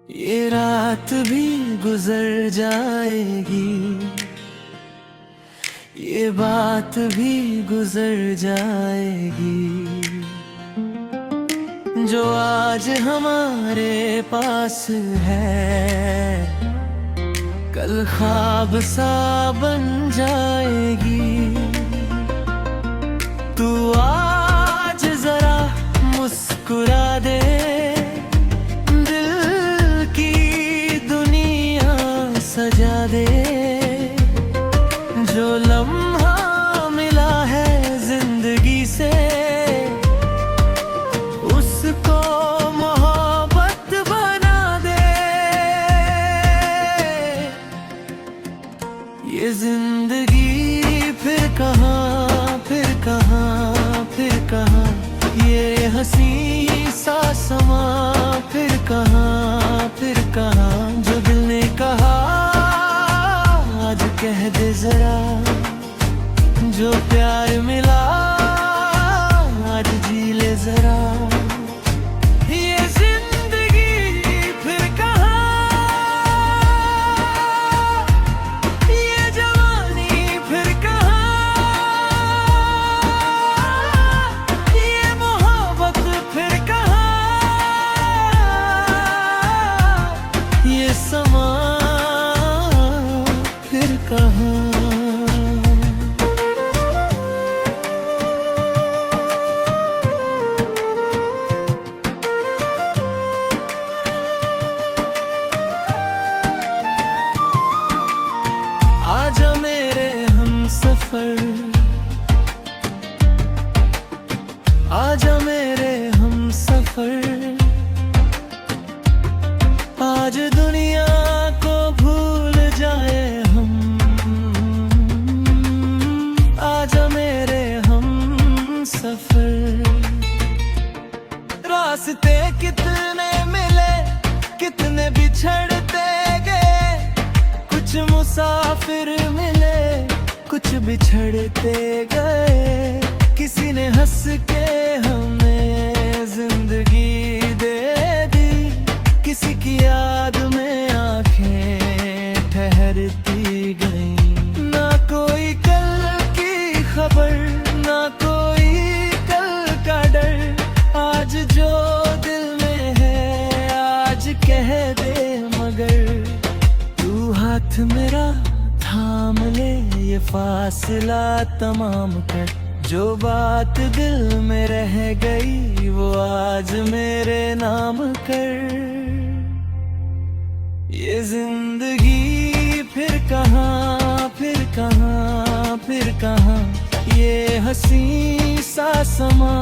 ये रात भी गुजर जाएगी, ये बात भी गुजर जाएगी। जो आज हमारे पास है कल ख्वाब सा बन जाएगी। तू आज जरा मुस्कुरा दे, दिल की दुनिया सजा दे। जो लम्हा मिला है जिंदगी से उसको मोहब्बत बना दे। ये जिंदगी फिर कहाँ, फिर कहाँ, फिर कहाँ, ये हंसी सा समा फिर कहाँ, फिर कहाँ। जो दिल ने कहा आज कह दे जरा, जो प्यार मिला आज जी ले जरा। ये जिंदगी फिर कहाँ, ये जवानी फिर कहाँ, ये मोहब्बत फिर कहाँ, ये समा फिर कहाँ। आजा मेरे हमसफर, आजा मेरे हमसफर। आज दुनिया को भूल जाए हम, आजा मेरे हमसफर। रास्ते कितने मिले, कितने बिछड़ते गए। कुछ मुसाफिर मिले, कुछ बिछड़ते गए। किसी ने हंस के हमें जिंदगी दे दी, किसी की याद में आंखें ठहरती गईं। ना कोई कल की खबर, ना कोई कल का डर। आज जो दिल में है आज कह दे मगर। तू हाथ मेरा थाम ले, ये फासला तमाम कर। जो बात दिल में रह गई वो आज मेरे नाम कर। ये जिंदगी फिर कहाँ, फिर कहाँ, फिर कहाँ, ये हंसी सा समा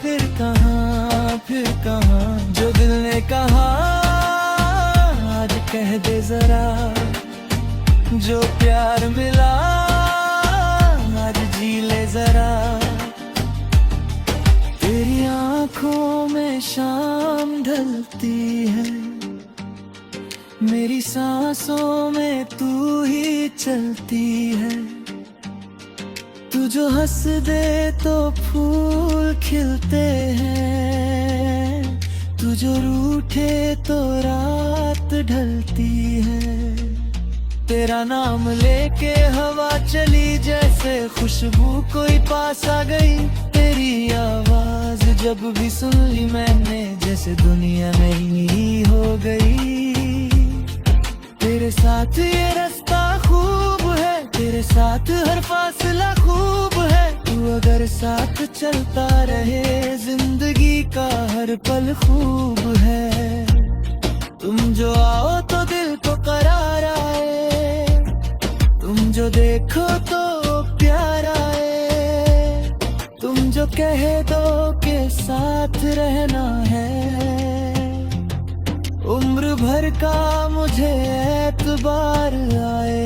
फिर कहाँ, फिर कहाँ। जो दिल ने कहा आज कह दे जरा, जो प्यार मिला आज जी ले जरा। तेरी आंखों में शाम ढलती है, मेरी सांसों में तू ही चलती है। तू जो हंस दे तो फूल खिलते हैं, तू जो रूठे तो रात ढलती है। तेरा नाम लेके हवा चली जैसे खुशबू कोई पास आ गई। तेरी आवाज जब भी सुन ली मैंने जैसे दुनिया नई हो गई। तेरे साथ ये रास्ता खूब है, तेरे साथ हर फासला खूब है। तू अगर साथ चलता रहे जिंदगी का हर पल खूब है। तुम जो आओ तो दिल को करार आए, तुम जो देखो तो प्यार आए। तुम जो कह दो के साथ रहना है, उम्र भर का मुझे एतबार आए।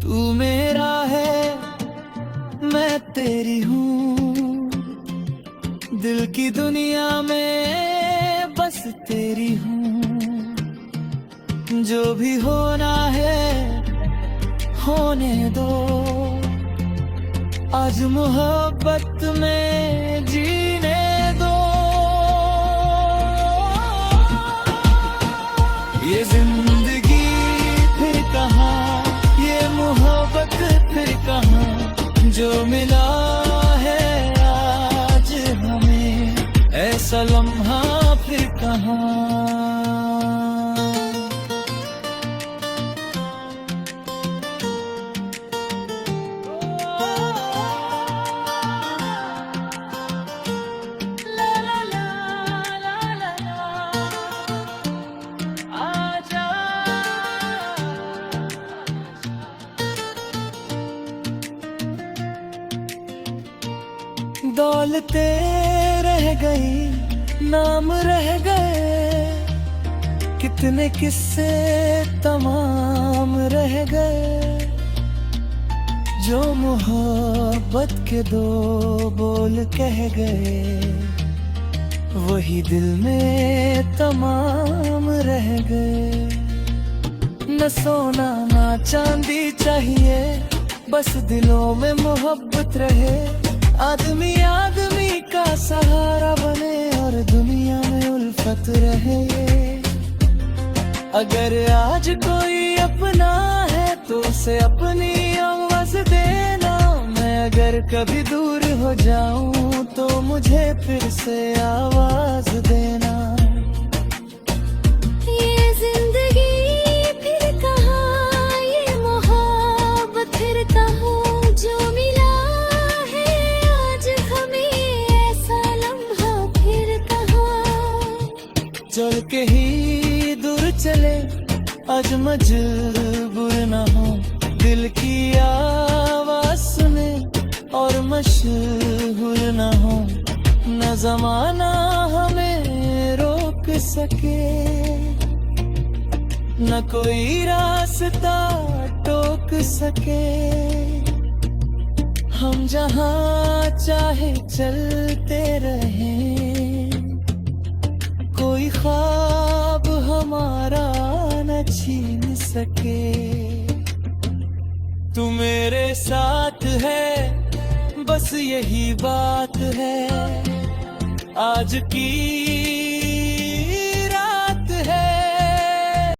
तू मेरा है मैं तेरी हूँ, दिल की दुनिया में बस तेरी हूँ। जो भी होना है होने दो, आज मोहब्बत में जीने दो। जो मिला है आज हमें, ऐसा लम्हा फिर कहाँ। दौलते रह गई, नाम रह गए, कितने किस्से तमाम रह गए। जो मोहब्बत के दो बोल कह गए, वही दिल में तमाम रह गए। न सोना ना चांदी चाहिए, बस दिलों में मोहब्बत रहे। आदमी आदमी का सहारा बने और दुनिया में उल्फत रहे। अगर आज कोई अपना है तो उसे अपनी आवाज देना। मैं अगर कभी दूर हो जाऊं तो मुझे फिर से आवाज देना। ये जिंदगी फिर कहाँ, ये मोहब्बत फिर कहाँ। जो मिला है आज हमें, ऐसा लम्हा फिर कहाँ। चल के ही दूर चले, आज मजबूर ना हो। दिल की आवाज सुने और मशहूर ना हो। न जमाना हमें रोक सके, न कोई रास्ता टोक सके। हम जहाँ चाहे चलते रहें, कोई ख्वाब हमारा न छीन सके। तू मेरे साथ है, बस यही बात है। आज की